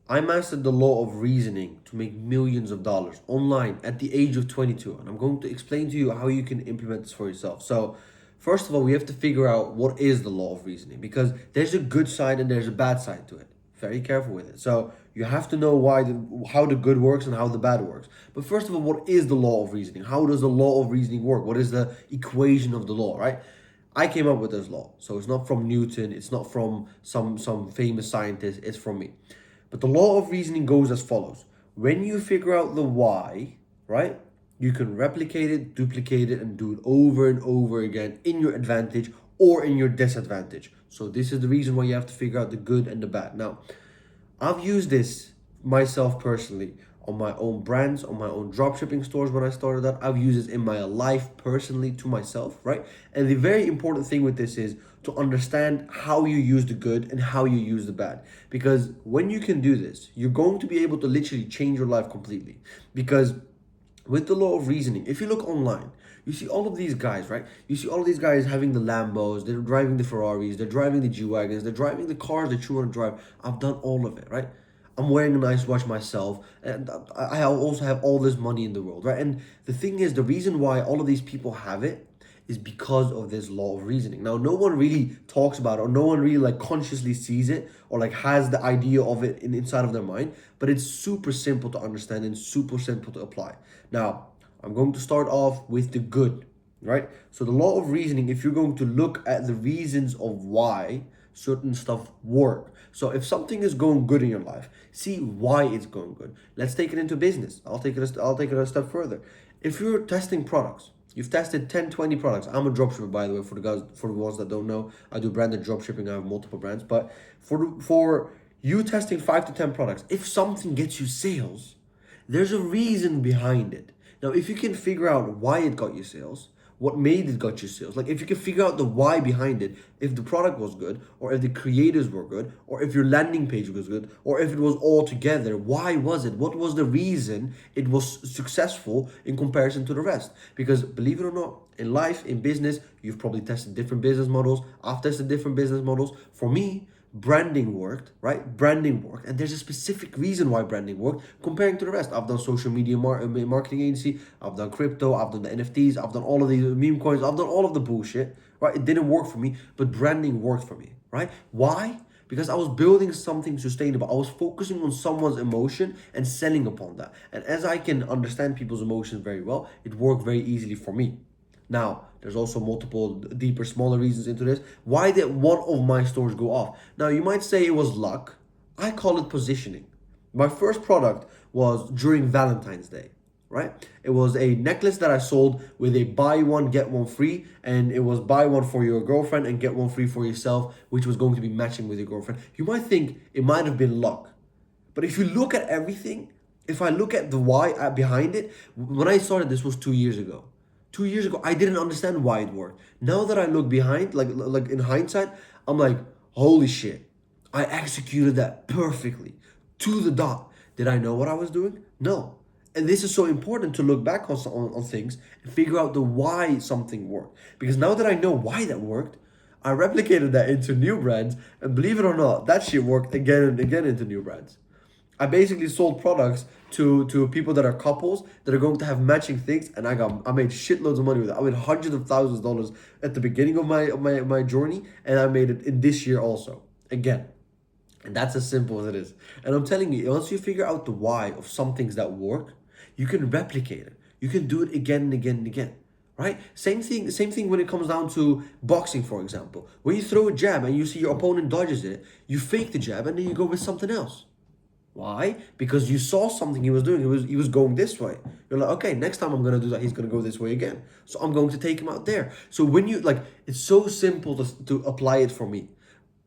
I mastered the law of reasoning to make millions of dollars online at the age of 22. And I'm going to explain to you how you can implement this for yourself. So, first of all, we have to figure out what is the law of reasoning, because there's a good side and there's a bad side to it. Very careful with it. So, you have to know how the good works and how the bad works. But first of all, what is the law of reasoning? How does the law of reasoning work? What is the equation of the law, right? I came up with this law. So it's not from Newton, it's not from some famous scientist, it's from me. But the law of reasoning goes as follows. When you figure out the why, right, you can replicate it, duplicate it, and do it over and over again in your advantage or in your disadvantage. So this is the reason why you have to figure out the good and the bad. Now, I've used this myself personally on my own brands, on my own dropshipping stores when I started that. I've used this in my life personally to myself, right? And the very important thing with this is to understand how you use the good and how you use the bad. Because when you can do this, you're going to be able to literally change your life completely. Because with the law of reasoning, if you look online, you see all of these guys, right? You see all of these guys having the Lambos, they're driving the Ferraris, they're driving the G-Wagons, they're driving the cars that you want to drive. I've done all of it, right? I'm wearing a nice watch myself, and I also have all this money in the world, right? And the thing is, the reason why all of these people have it is because of this law of reasoning. Now, no one really talks about it, or no one really like consciously sees it, or like has the idea of it inside of their mind, but it's super simple to understand and super simple to apply. Now, I'm going to start off with the good, right? So the law of reasoning, if you're going to look at the reasons of why certain stuff work. So if something is going good in your life, see why it's going good. Let's take it into business. I'll take it a step further. If you're testing products, you've tested 10, 20 products. I'm a dropshipper, by the way, for the ones that don't know. I do branded dropshipping. I have multiple brands. But for you testing 5 to 10 products, if something gets you sales, there's a reason behind it. Now, if you can figure out why it got you sales, what made it got you sales, like if you can figure out the why behind it, if the product was good, or if the creators were good, or if your landing page was good, or if it was all together, why was it? What was the reason it was successful in comparison to the rest? Because believe it or not, in life, in business, you've probably tested different business models. I've tested different business models. For me, branding worked, right? Branding worked. And there's a specific reason why branding worked comparing to the rest. I've done social media marketing agency. I've done crypto. I've done the NFTs. I've done all of these meme coins. I've done all of the bullshit, right? It didn't work for me, but branding worked for me, right? Why? Because I was building something sustainable. I was focusing on someone's emotion and selling upon that. And as I can understand people's emotions very well, it worked very easily for me. Now, there's also multiple deeper, smaller reasons into this. Why did one of my stores go off? Now, you might say it was luck. I call it positioning. My first product was during Valentine's Day, right? It was a necklace that I sold with a buy one, get one free. And it was buy one for your girlfriend and get one free for yourself, which was going to be matching with your girlfriend. You might think it might have been luck. But if you look at everything, if I look at the why behind it, when I started, this was 2 years ago. 2 years ago, I didn't understand why it worked. Now that I look behind, like in hindsight, I'm like, holy shit, I executed that perfectly to the dot. Did I know what I was doing? No. And this is so important to look back on things and figure out the why something worked. Because now that I know why that worked, I replicated that into new brands, and believe it or not, that shit worked again and again into new brands. I basically sold products to people that are couples that are going to have matching things, and I made shitloads of money with it. I made hundreds of thousands of dollars at the beginning of my journey, and I made it in this year also. Again. And that's as simple as it is. And I'm telling you, once you figure out the why of some things that work, you can replicate it. You can do it again and again and again. Right? Same thing when it comes down to boxing, for example. When you throw a jab and you see your opponent dodges it, you fake the jab and then you go with something else. Why? Because you saw something he was doing. He was going this way. You're like, okay, next time I'm gonna do that, he's gonna go this way again. So I'm going to take him out there. So when you like, it's so simple to apply it for me.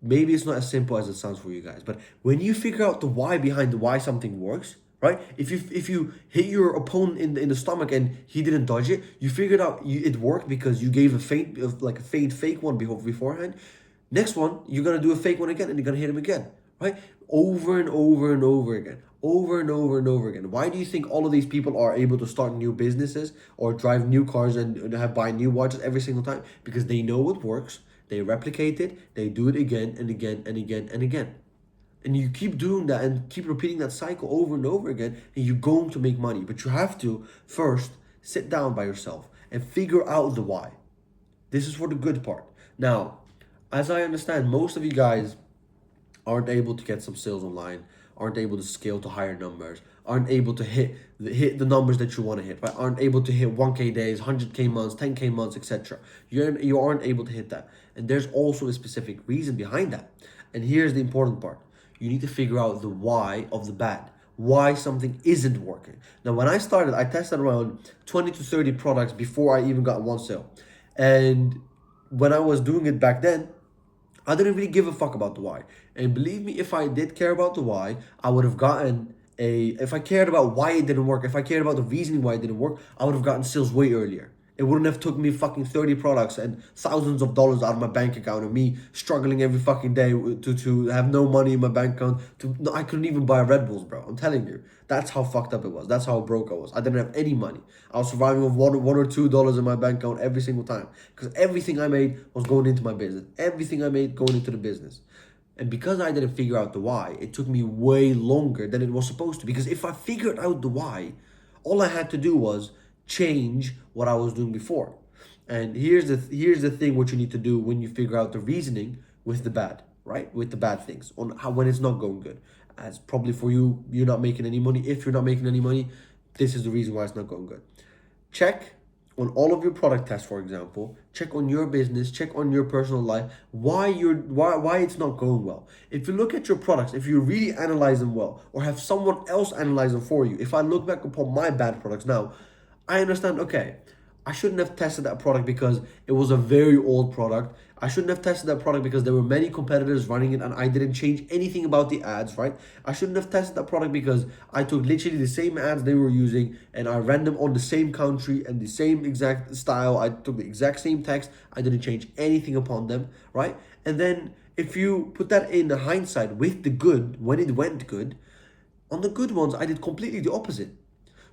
Maybe it's not as simple as it sounds for you guys, but when you figure out the why behind the why something works, right? If you hit your opponent in the stomach and he didn't dodge it, you figured out it worked because you gave a feint fake one beforehand. Next one, you're gonna do a fake one again, and you're gonna hit him again, right? Over and over and over again, over and over and over again. Why do you think all of these people are able to start new businesses or drive new cars and have buy new watches every single time? Because they know it works. They replicate it. They do it again and again and again and again. And you keep doing that and keep repeating that cycle over and over again, and you're going to make money. But you have to first sit down by yourself and figure out the why. This is for the good part. Now, as I understand, most of you guys aren't able to get some sales online, aren't able to scale to higher numbers, aren't able to hit the numbers that you want to hit, right? Aren't able to hit 1K days, 100K months, 10K months, etc. You aren't able to hit that. And there's also a specific reason behind that. And here's the important part. You need to figure out the why of the bad. Why something isn't working. Now, when I started, I tested around 20 to 30 products before I even got one sale. And when I was doing it back then, I didn't really give a fuck about the why. And believe me, if I did care about the why, I would have gotten if I cared about why it didn't work, if I cared about the reasoning why it didn't work, I would have gotten sales way earlier. It wouldn't have took me fucking 30 products and thousands of dollars out of my bank account and me struggling every fucking day to have no money in my bank account. I couldn't even buy Red Bulls, bro. I'm telling you. That's how fucked up it was. That's how broke I was. I didn't have any money. I was surviving with one or $2 in my bank account every single time. Because everything I made was going into my business. Everything I made going into the business. And because I didn't figure out the why, it took me way longer than it was supposed to. Because if I figured out the why, all I had to do was change what I was doing before. And here's the thing what you need to do when you figure out the reasoning with the bad, right? With the bad things on how when it's not going good. As probably for you, you're not making any money. If you're not making any money, this is the reason why it's not going good. Check on all of your product tests, for example. Check on your business, check on your personal life, why it's not going well. If you look at your products, if you really analyze them well, or have someone else analyze them for you. If I look back upon my bad products now, I understand, okay, I shouldn't have tested that product because it was a very old product. I shouldn't have tested that product because there were many competitors running it and I didn't change anything about the ads, right? I shouldn't have tested that product because I took literally the same ads they were using and I ran them on the same country and the same exact style. I took the exact same text. I didn't change anything upon them, right? And then if you put that in hindsight with the good, when it went good, on the good ones, I did completely the opposite.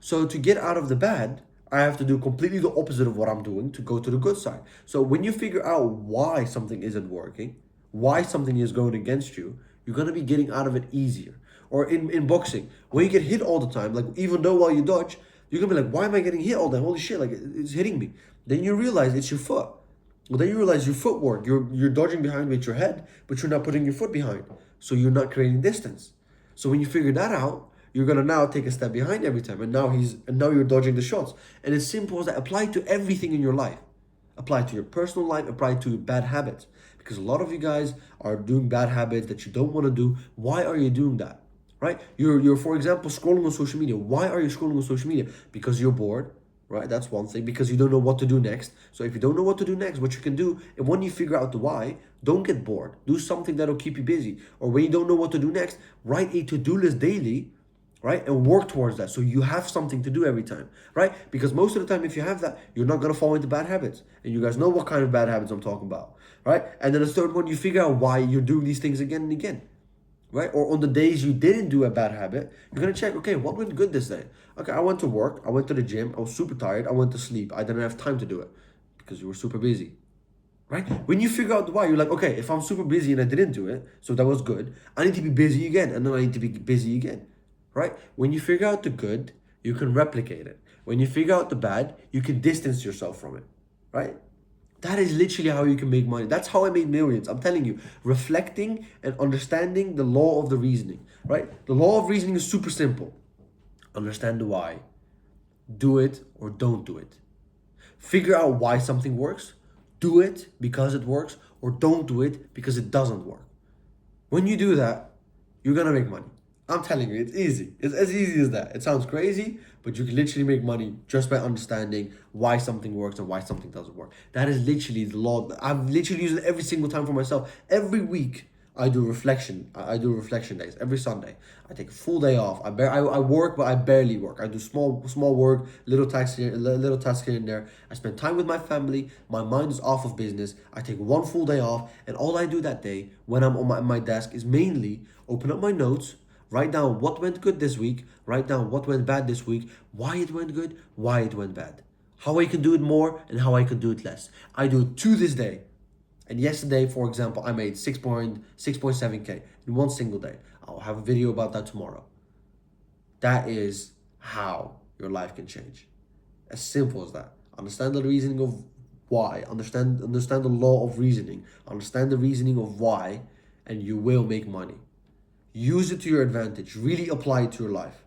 So to get out of the bad, I have to do completely the opposite of what I'm doing to go to the good side. So when you figure out why something isn't working, why something is going against you, you're going to be getting out of it easier. Or in boxing, when you get hit all the time, like even though while you dodge, you're going to be like, why am I getting hit all the time? Holy shit, like it's hitting me. Then you realize it's your foot. Well, then you realize your footwork, you're dodging behind with your head, but you're not putting your foot behind. So you're not creating distance. So when you figure that out, you're gonna now take a step behind every time, and now you're dodging the shots. And it's simple as that. Apply to everything in your life. Apply to your personal life. Apply to your bad habits. Because a lot of you guys are doing bad habits that you don't want to do. Why are you doing that? Right? You're for example scrolling on social media. Why are you scrolling on social media? Because you're bored. Right? That's one thing. Because you don't know what to do next. So if you don't know what to do next, what you can do, and when you figure out the why, don't get bored. Do something that'll keep you busy. Or when you don't know what to do next, write a to-do list daily, right? And work towards that. So you have something to do every time, right? Because most of the time, if you have that, you're not going to fall into bad habits. And you guys know what kind of bad habits I'm talking about, right? And then the third one, you figure out why you're doing these things again and again, right? Or on the days you didn't do a bad habit, you're going to check, okay, what went good this day? Okay, I went to work. I went to the gym. I was super tired. I went to sleep. I didn't have time to do it because you were super busy. Right? When you figure out why, you're like, okay, if I'm super busy and I didn't do it, so that was good, I need to be busy again, and then I need to be busy again. Right? When you figure out the good, you can replicate it. When you figure out the bad, you can distance yourself from it. Right? That is literally how you can make money. That's how I made millions. I'm telling you, reflecting and understanding the law of the reasoning. Right? The law of reasoning is super simple. Understand the why. Do it or don't do it. Figure out why something works. Do it because it works, or don't do it because it doesn't work. When you do that, you're gonna make money. I'm telling you, it's easy. It's as easy as that. It sounds crazy, but you can literally make money just by understanding why something works and why something doesn't work. That is literally the law. I've literally used it every single time for myself. Every week, I do reflection. I do reflection days every Sunday. I take a full day off. I work, but I barely work. I do small work, little tasks here and there. I spend time with my family. My mind is off of business. I take one full day off, and all I do that day when I'm on my desk is mainly open up my notes, write down what went good this week, write down what went bad this week, why it went good, why it went bad, how I can do it more, and how I can do it less. I do it to this day. And yesterday, for example, I made 6.7K in one single day. I'll have a video about that tomorrow. That is how your life can change. As simple as that. Understand the reasoning of why. Understand the law of reasoning. Understand the reasoning of why, and you will make money. Use it to your advantage. Really apply it to your life.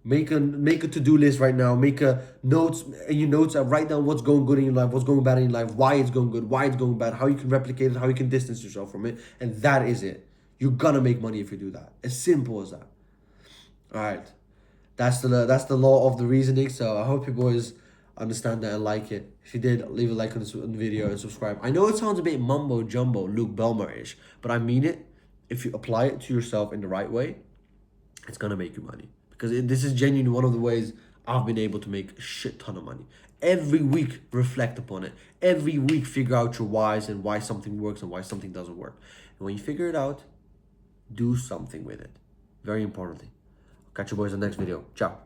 Make a to-do list right now. Make a notes in your notes. Write down what's going good in your life, what's going bad in your life, why it's going good, why it's going bad, how you can replicate it, how you can distance yourself from it, and that is it. You're gonna make money if you do that. As simple as that. All right, that's the law of the reasoning. So I hope you boys understand that and like it. If you did, leave a like on the video and subscribe. I know it sounds a bit mumbo jumbo, Luke Belmar-ish, but I mean it. If you apply it to yourself in the right way, it's gonna make you money. Because this is genuinely one of the ways I've been able to make a shit ton of money. Every week, reflect upon it. Every week, figure out your whys and why something works and why something doesn't work. And when you figure it out, do something with it. Very importantly. I'll catch you boys in the next video. Ciao.